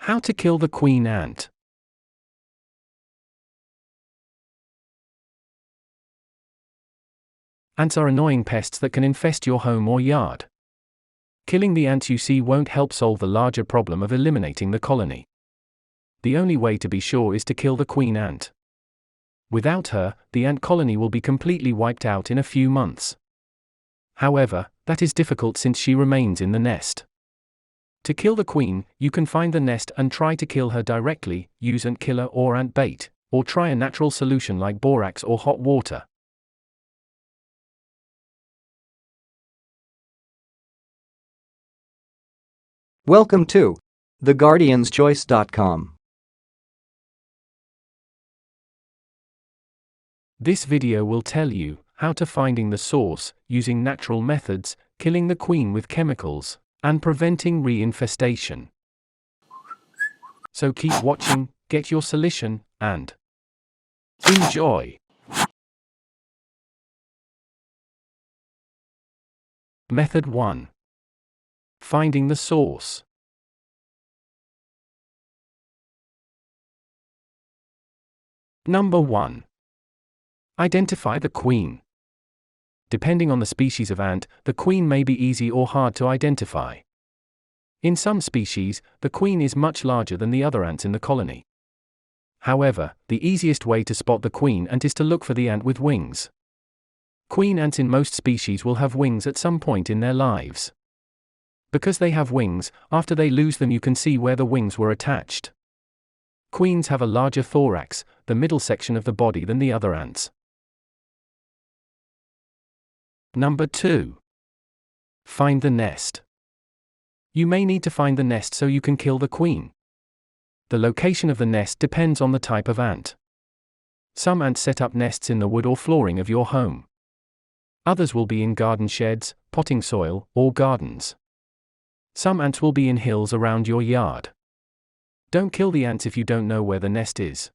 How to kill the queen ant. Ants are annoying pests that can infest your home or yard. Killing the ants you see won't help solve the larger problem of eliminating the colony. The only way to be sure is to kill the queen ant. Without her, the ant colony will be completely wiped out in a few months. However, that is difficult since she remains in the nest. To kill the queen, you can find the nest and try to kill her directly, use ant killer or ant bait, or try a natural solution like borax or hot water. Welcome to 𝒍𝒐𝒗𝒆.com. This video will tell you how to finding the source, using natural methods, killing the queen with chemicals, and preventing reinfestation. So keep watching, get your solution, and enjoy! Method 1. Finding the source. Number 1. Identify the queen. Depending on the species of ant, the queen may be easy or hard to identify. In some species, the queen is much larger than the other ants in the colony. However, the easiest way to spot the queen ant is to look for the ant with wings. Queen ants in most species will have wings at some point in their lives. Because they have wings, after they lose them you can see where the wings were attached. Queens have a larger thorax, the middle section of the body, than the other ants. Number 2. Find the nest. You may need to find the nest so you can kill the queen. The location of the nest depends on the type of ant. Some ants set up nests in the wood or flooring of your home. Others will be in garden sheds, potting soil, or gardens. Some ants will be in hills around your yard. Don't kill the ants if you don't know where the nest is.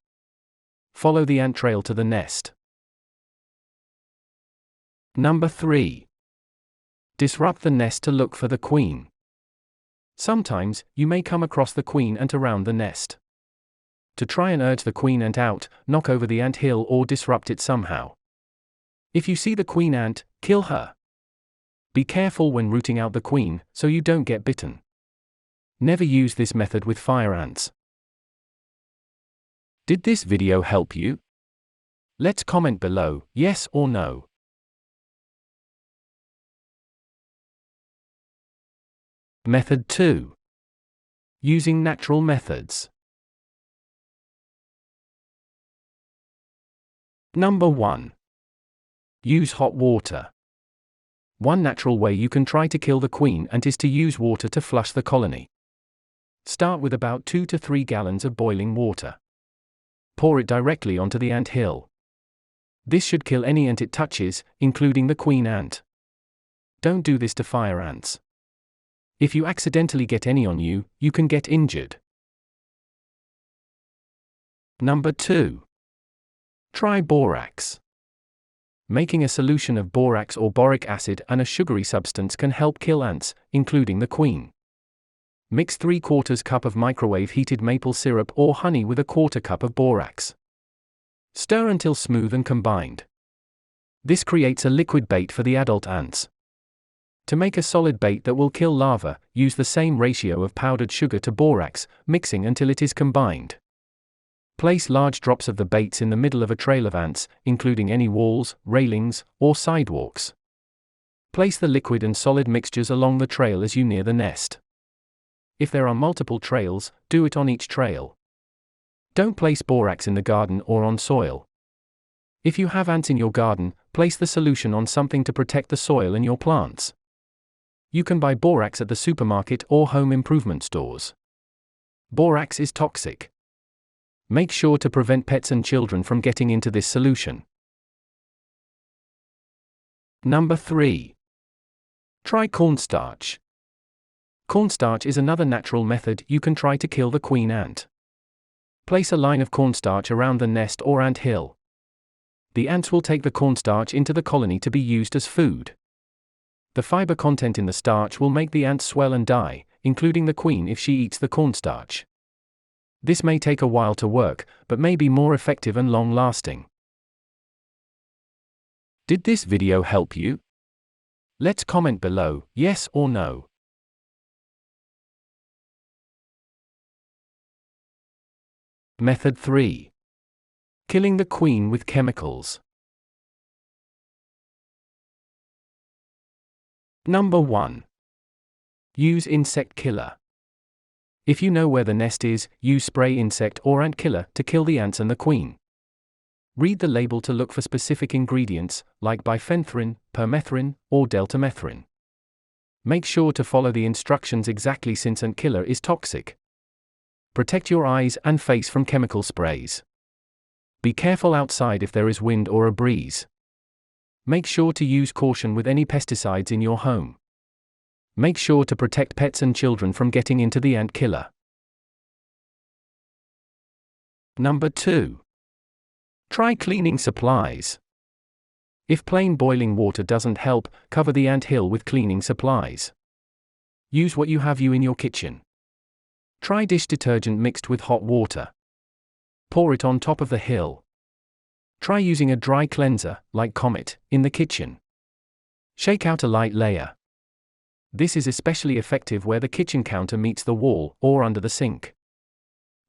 Follow the ant trail to the nest. Number 3. Disrupt the nest to look for the queen. Sometimes, you may come across the queen ant around the nest. To try and urge the queen ant out, knock over the ant hill or disrupt it somehow. If you see the queen ant, kill her. Be careful when rooting out the queen, so you don't get bitten. Never use this method with fire ants. Did this video help you? Let's comment below, yes or no. Method 2. Using natural methods. Number 1. Use hot water. One natural way you can try to kill the queen ant is to use water to flush the colony. Start with about 2 to 3 gallons of boiling water. Pour it directly onto the ant hill. This should kill any ant it touches, including the queen ant. Don't do this to fire ants. If you accidentally get any on you, you can get injured. Number 2. Try borax. Making a solution of borax or boric acid and a sugary substance can help kill ants, including the queen. Mix 3/4 cup of microwave-heated maple syrup or honey with 1/4 cup of borax. Stir until smooth and combined. This creates a liquid bait for the adult ants. To make a solid bait that will kill larvae, use the same ratio of powdered sugar to borax, mixing until it is combined. Place large drops of the baits in the middle of a trail of ants, including any walls, railings, or sidewalks. Place the liquid and solid mixtures along the trail as you near the nest. If there are multiple trails, do it on each trail. Don't place borax in the garden or on soil. If you have ants in your garden, place the solution on something to protect the soil and your plants. You can buy borax at the supermarket or home improvement stores. Borax is toxic. Make sure to prevent pets and children from getting into this solution. Number 3. Try cornstarch. Cornstarch is another natural method you can try to kill the queen ant. Place a line of cornstarch around the nest or ant hill. The ants will take the cornstarch into the colony to be used as food. The fiber content in the starch will make the ants swell and die, including the queen if she eats the cornstarch. This may take a while to work, but may be more effective and long-lasting. Did this video help you? Let's comment below, yes or no. Method 3. Killing the queen with chemicals. Number 1. Use insect killer. If you know where the nest is, use spray insect or ant killer to kill the ants and the queen. Read the label to look for specific ingredients, like bifenthrin, permethrin, or deltamethrin. Make sure to follow the instructions exactly since ant killer is toxic. Protect your eyes and face from chemical sprays. Be careful outside if there is wind or a breeze. Make sure to use caution with any pesticides in your home. Make sure to protect pets and children from getting into the ant killer. Number 2. Try cleaning supplies. If plain boiling water doesn't help, cover the ant hill with cleaning supplies. Use what you have in your kitchen. Try dish detergent mixed with hot water. Pour it on top of the hill. Try using a dry cleanser, like Comet, in the kitchen. Shake out a light layer. This is especially effective where the kitchen counter meets the wall, or under the sink.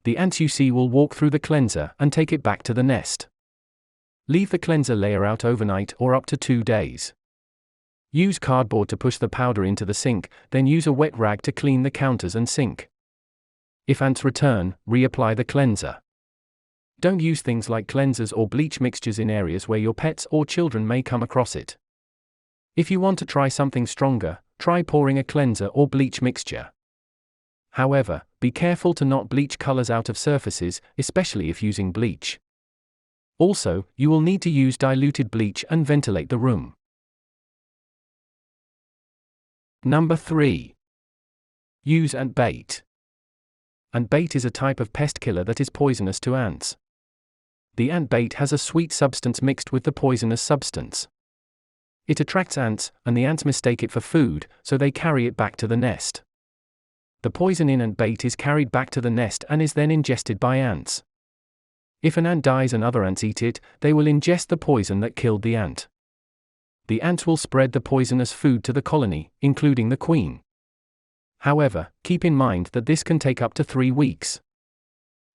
The ants you see will walk through the cleanser and take it back to the nest. Leave the cleanser layer out overnight or up to 2 days. Use cardboard to push the powder into the sink, then use a wet rag to clean the counters and sink. If ants return, reapply the cleanser. Don't use things like cleansers or bleach mixtures in areas where your pets or children may come across it. If you want to try something stronger, try pouring a cleanser or bleach mixture. However, be careful to not bleach colors out of surfaces, especially if using bleach. Also, you will need to use diluted bleach and ventilate the room. Number 3. Use ant bait. Ant bait is a type of pest killer that is poisonous to ants. The ant bait has a sweet substance mixed with the poisonous substance. It attracts ants, and the ants mistake it for food, so they carry it back to the nest. The poison in ant bait is carried back to the nest and is then ingested by ants. If an ant dies and other ants eat it, they will ingest the poison that killed the ant. The ants will spread the poisonous food to the colony, including the queen. However, keep in mind that this can take up to 3 weeks.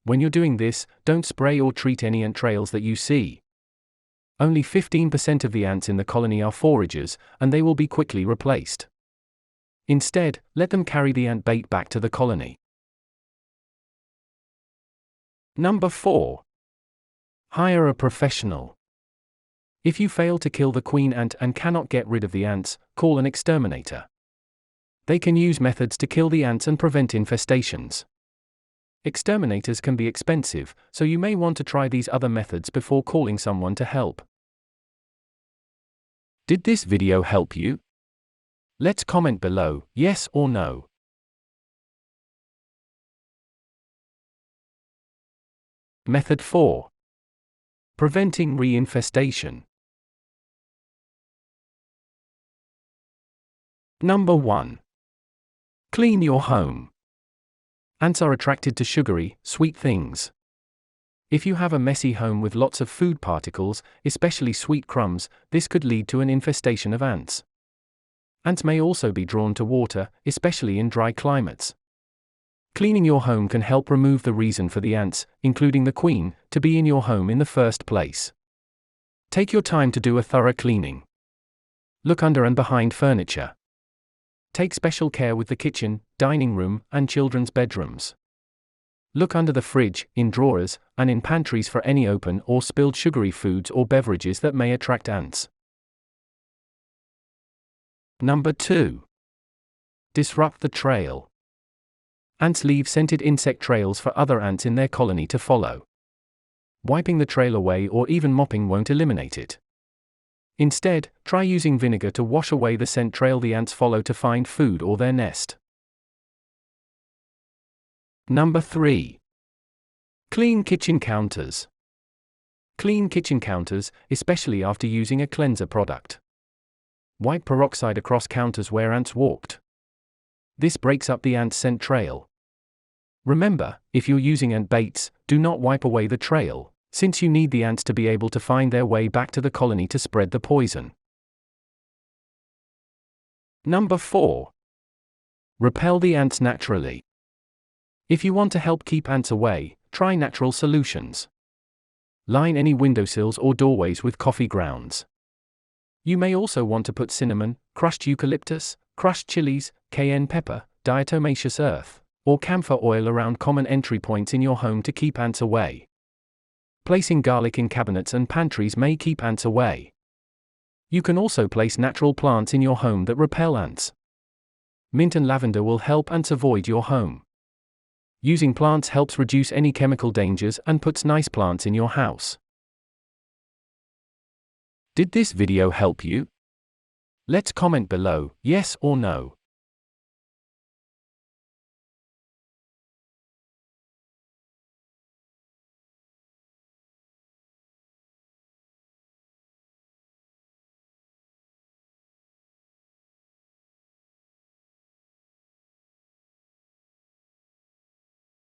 When you're doing this, don't spray or treat any ant trails that you see. Only 15% of the ants in the colony are foragers, and they will be quickly replaced. Instead, let them carry the ant bait back to the colony. Number 4. Hire a professional. If you fail to kill the queen ant and cannot get rid of the ants, call an exterminator. They can use methods to kill the ants and prevent infestations. Exterminators can be expensive, so you may want to try these other methods before calling someone to help. Did this video help you? Let's comment below, yes or no. Method 4. Preventing reinfestation. Number 1. Clean your home. Ants are attracted to sugary, sweet things. If you have a messy home with lots of food particles, especially sweet crumbs, this could lead to an infestation of ants. Ants may also be drawn to water, especially in dry climates. Cleaning your home can help remove the reason for the ants, including the queen, to be in your home in the first place. Take your time to do a thorough cleaning. Look under and behind furniture. Take special care with the kitchen, dining room, and children's bedrooms. Look under the fridge, in drawers, and in pantries for any open or spilled sugary foods or beverages that may attract ants. Number 2. Disrupt the trail. Ants leave scented insect trails for other ants in their colony to follow. Wiping the trail away or even mopping won't eliminate it. Instead, try using vinegar to wash away the scent trail the ants follow to find food or their nest. Number 3. Clean kitchen counters. Clean kitchen counters, especially after using a cleanser product. Wipe peroxide across counters where ants walked. This breaks up the ant scent trail. Remember, if you're using ant baits, do not wipe away the trail, since you need the ants to be able to find their way back to the colony to spread the poison. Number 4. Repel the ants naturally. If you want to help keep ants away, try natural solutions. Line any windowsills or doorways with coffee grounds. You may also want to put cinnamon, crushed eucalyptus, crushed chilies, cayenne pepper, diatomaceous earth, or camphor oil around common entry points in your home to keep ants away. Placing garlic in cabinets and pantries may keep ants away. You can also place natural plants in your home that repel ants. Mint and lavender will help ants avoid your home. Using plants helps reduce any chemical dangers and puts nice plants in your house. Did this video help you? Let's comment below, yes or no.